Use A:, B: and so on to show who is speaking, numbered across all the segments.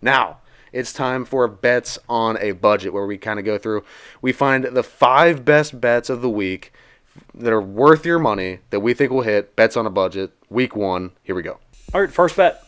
A: Now, it's time for bets on a budget where we kind of go through. We find the 5 best bets of the week that are worth your money that we think will hit. Bets on a budget, week 1. Here we go.
B: All right, first bet.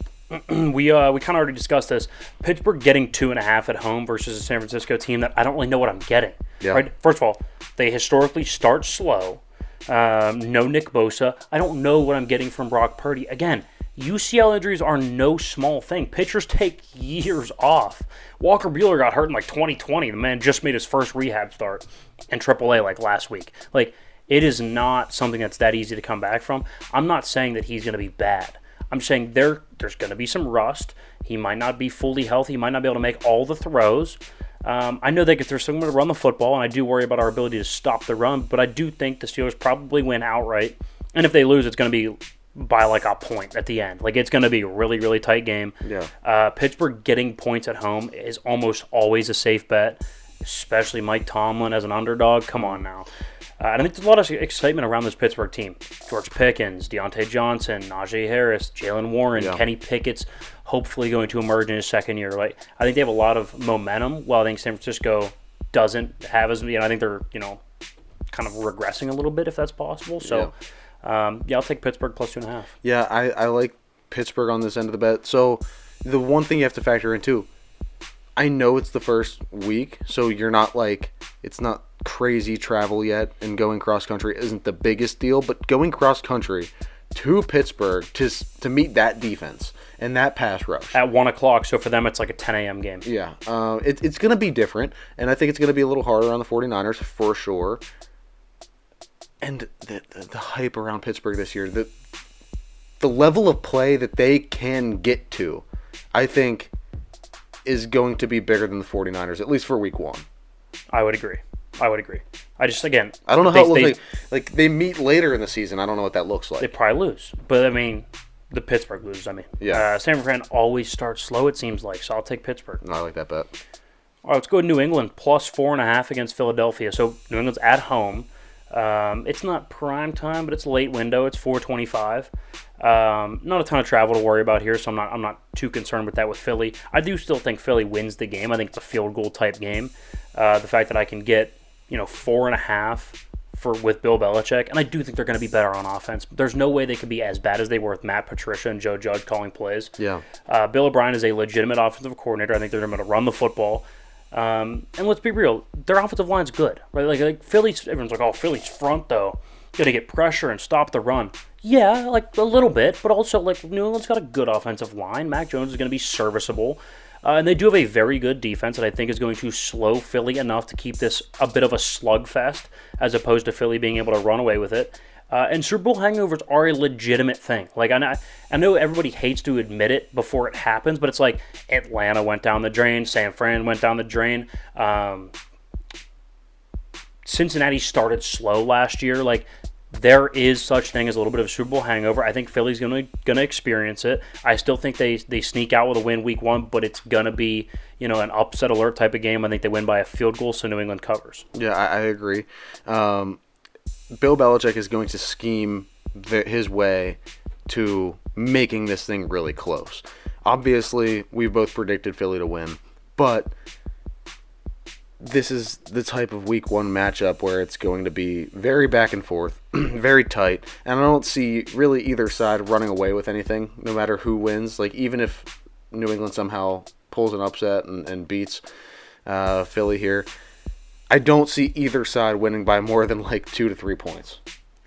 B: We kind of already discussed this. Pittsburgh getting 2.5 at home versus a San Francisco team that I don't really know what I'm getting.
A: Yeah.
B: Right. First of all, they historically start slow. No Nick Bosa. I don't know what I'm getting from Brock Purdy. Again, UCL injuries are no small thing. Pitchers take years off. Walker Buehler got hurt in like 2020. The man just made his first rehab start in AAA like last week. Like, it is not something that's that easy to come back from. I'm not saying that he's going to be bad. I'm saying there's going to be some rust. He might not be fully healthy. He might not be able to make all the throws. I know they're still going to run the football, and I do worry about our ability to stop the run, but I do think the Steelers probably win outright. And if they lose, it's going to be by like a point at the end. Like, it's going to be a really, really tight game.
A: Yeah.
B: Pittsburgh getting points at home is almost always a safe bet, especially Mike Tomlin as an underdog. Come on now. And I think there's a lot of excitement around this Pittsburgh team. George Pickens, Deontay Johnson, Najee Harris, Jalen Warren, Kenny Pickett's hopefully going to emerge in his second year. Like, I think they have a lot of momentum, while I think San Francisco doesn't have as, I think they're, kind of regressing a little bit if that's possible. So, I'll take Pittsburgh plus 2.5.
A: Yeah, I like Pittsburgh on this end of the bet. So, the one thing you have to factor in, too, I know it's the first week, so you're not like, it's not crazy travel yet, and going cross country isn't the biggest deal, but going cross country to Pittsburgh to meet that defense and that pass rush
B: at 1 o'clock, so for them it's like a 10 a.m. game.
A: Yeah, it's going to be different, and I think it's going to be a little harder on the 49ers for sure. And the hype around Pittsburgh this year, the level of play that they can get to, I think, is going to be bigger than the 49ers, at least for week 1.
B: I would agree. I just, again,
A: I don't know how it looks like they meet later in the season. I don't know what that looks like.
B: They probably lose. But, the Pittsburgh loses, San Fran always starts slow, it seems like, so I'll take Pittsburgh.
A: I like that bet.
B: All right, let's go to New England, plus 4.5 against Philadelphia. So, New England's at home. It's not prime time, but it's late window. It's 4:25. Not a ton of travel to worry about here, so I'm not too concerned with that with Philly. I do still think Philly wins the game. I think it's a field goal type game. The fact that I can get 4.5 with Bill Belichick, and I do think they're going to be better on offense. There's no way they could be as bad as they were with Matt Patricia and Joe Judge calling plays.
A: Yeah.
B: Bill O'Brien is a legitimate offensive coordinator. I think they're going to run the football. And let's be real, their offensive line's good, right? Like Philly's, everyone's like, oh, Philly's front though, gonna get pressure and stop the run. Yeah, like a little bit, but also like New England's got a good offensive line. Mac Jones is gonna be serviceable, and they do have a very good defense that I think is going to slow Philly enough to keep this a bit of a slugfest, as opposed to Philly being able to run away with it. And Super Bowl hangovers are a legitimate thing. Like, I know everybody hates to admit it before it happens, but it's like Atlanta went down the drain, San Fran went down the drain. Cincinnati started slow last year. Like, there is such thing as a little bit of a Super Bowl hangover. I think Philly's gonna experience it. I still think they sneak out with a win week 1, but it's gonna be an upset alert type of game. I think they win by a field goal, so New England covers.
A: Yeah, I agree. Bill Belichick is going to scheme his way to making this thing really close. Obviously, we both predicted Philly to win, but this is the type of week 1 matchup where it's going to be very back and forth, very tight, and I don't see really either side running away with anything, no matter who wins. Like, even if New England somehow pulls an upset and beats Philly here, I don't see either side winning by more than like 2 to 3 points.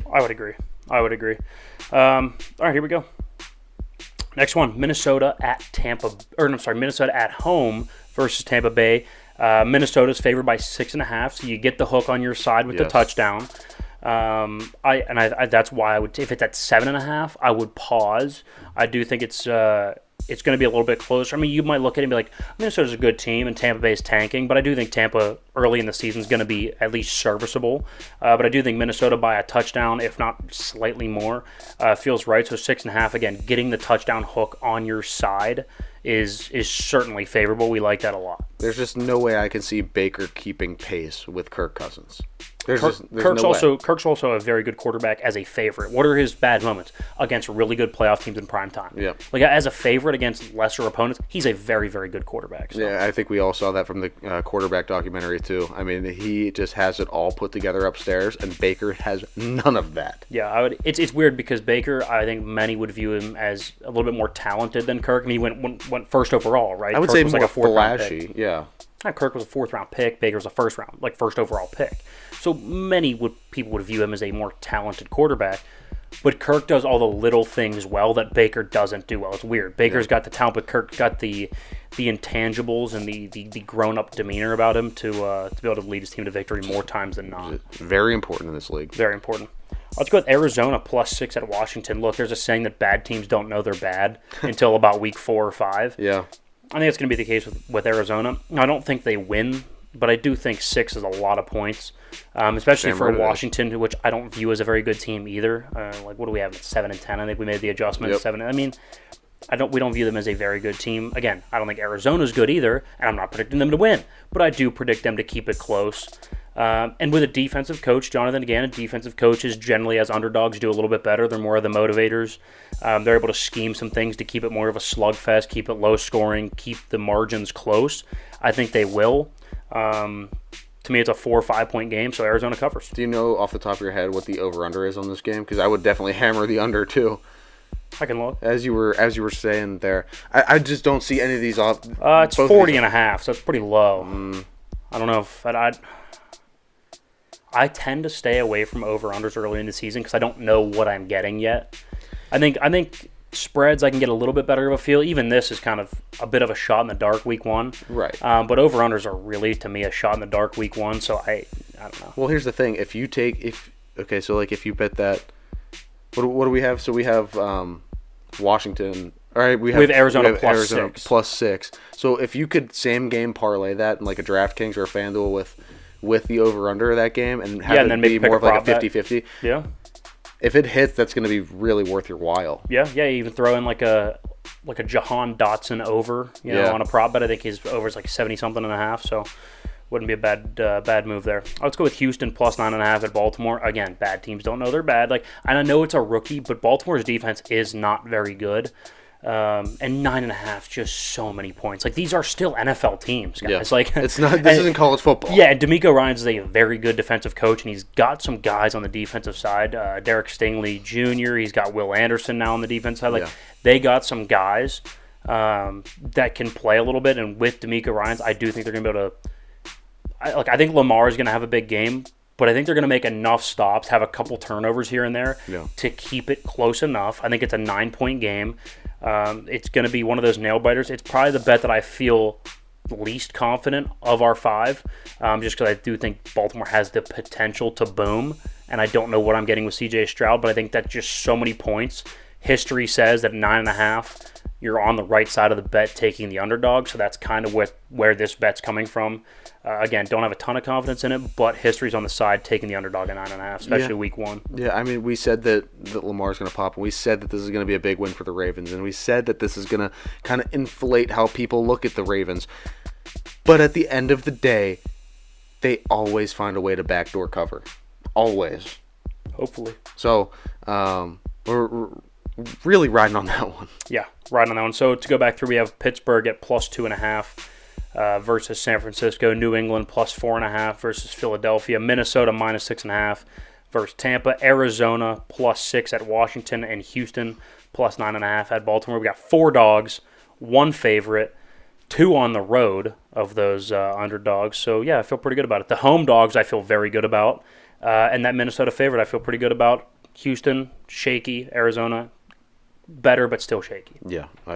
B: I would agree. All right, here we go. Next one, Minnesota at home versus Tampa Bay. Minnesota's favored by 6.5, so you get the hook on your side with the touchdown. That's why I would, if it's at 7.5, I would pause. I do think it's going to be a little bit closer. I mean, you might look at it and be like, Minnesota's a good team and Tampa Bay's tanking, but I do think Tampa early in the season is going to be at least serviceable. But I do think Minnesota by a touchdown, if not slightly more, feels right. So 6.5, again, getting the touchdown hook on your side is certainly favorable. We like that a lot.
A: There's just no way I can see Baker keeping pace with Kirk Cousins. There's no way.
B: Kirk's also a very good quarterback as a favorite. What are his bad moments? Against really good playoff teams in prime time.
A: Yeah.
B: Like as a favorite against lesser opponents, he's a very, very good quarterback. So.
A: Yeah, I think we all saw that from the quarterback documentary too. I mean, he just has it all put together upstairs, and Baker has none of that.
B: Yeah, it's weird because Baker, I think many would view him as a little bit more talented than Kirk. I mean, he went first overall, right?
A: I would
B: Kirk
A: say
B: was
A: more
B: like a fourth-round
A: flashy.
B: pick.
A: Yeah.
B: Kirk was a fourth-round pick. Baker was a first overall pick. So people would view him as a more talented quarterback. But Kirk does all the little things well that Baker doesn't do well. It's weird. Baker's got the talent, but Kirk's got the intangibles and the grown-up demeanor about him to be able to lead his team to victory more times than not.
A: Very important in this league.
B: Very important. Let's go with Arizona +6 at Washington. Look, there's a saying that bad teams don't know they're bad until about week 4 or 5.
A: Yeah.
B: I think it's going to be the case with Arizona. I don't think they win, but I do think 6 is a lot of points, especially for Washington, which I don't view as a very good team either. What do we have? 7-10. I think we made the adjustment.
A: Yep.
B: 7. I mean, we don't view them as a very good team. Again, I don't think Arizona's good either, and I'm not predicting them to win, but I do predict them to keep it close. And with a defensive coach, Jonathan, again, defensive coaches generally as underdogs do a little bit better. They're more of the motivators. They're able to scheme some things to keep it more of a slugfest, keep it low scoring, keep the margins close. I think they will. To me, it's a 4 or 5 point game, so Arizona covers.
A: Do you know off the top of your head what the over/under is on this game? Because I would definitely hammer the under too.
B: I can look.
A: As you were saying there, I just don't see any of these off.
B: It's 40.5, so it's pretty low. I don't know if I tend to stay away from over/unders early in the season because I don't know what I'm getting yet. I think spreads I can get a little bit better of a feel. Even this is kind of a bit of a shot in the dark week 1.
A: Right.
B: But over/unders are really, to me, a shot in the dark week 1. So I don't know.
A: Well, here's the thing: if you bet that, what do we have? So we have Washington. All right, we have
B: Arizona
A: plus 6. So if you could same game parlay that in like a DraftKings or a FanDuel with the over/under of that game and have it be more of like a 50-50.
B: Yeah.
A: If it hits, that's going to be really worth your while.
B: Yeah. You even throw in like a Jahan Dotson over, on a prop bet. I think his over is like 70-something.5, so wouldn't be a bad move there. Let's go with Houston +9.5 at Baltimore. Again, bad teams don't know they're bad. And I know it's a rookie, but Baltimore's defense is not very good. And 9.5, just so many points. These are still NFL teams, guys.
A: Yeah. It's not. This isn't college football.
B: Yeah, and D'Amico Ryans is a very good defensive coach, and he's got some guys on the defensive side. Derek Stingley Jr. He's got Will Anderson now on the defense side. They got some guys that can play a little bit. And with D'Amico Ryans, I do think they're going to be able to. I think Lamar is going to have a big game. But I think they're going to make enough stops, have a couple turnovers here and there to keep it close enough. I think it's a 9-point game. It's going to be one of those nail-biters. It's probably the bet that I feel least confident of our 5, just because I do think Baltimore has the potential to boom, and I don't know what I'm getting with C.J. Stroud, but I think that's just so many points. History says that 9.5, you're on the right side of the bet taking the underdog, so that's kind of where this bet's coming from. Again, don't have a ton of confidence in it, but history's on the side taking the underdog at 9.5, especially week 1.
A: Yeah, I mean, we said that Lamar's going to pop, and we said that this is going to be a big win for the Ravens, and we said that this is going to kind of inflate how people look at the Ravens. But at the end of the day, they always find a way to backdoor cover. Always.
B: Hopefully.
A: So, we're really riding on that one.
B: Yeah, riding on that one. So to go back through, we have Pittsburgh at +2.5 versus San Francisco. New England +4.5 versus Philadelphia. Minnesota -6.5 versus Tampa. Arizona +6 at Washington. And Houston +9.5 at Baltimore. We got 4 dogs, 1 favorite, 2 on the road of those underdogs. So, yeah, I feel pretty good about it. The home dogs I feel very good about. And that Minnesota favorite I feel pretty good about. Houston, shaky. Arizona, better but still shaky.
A: Yeah.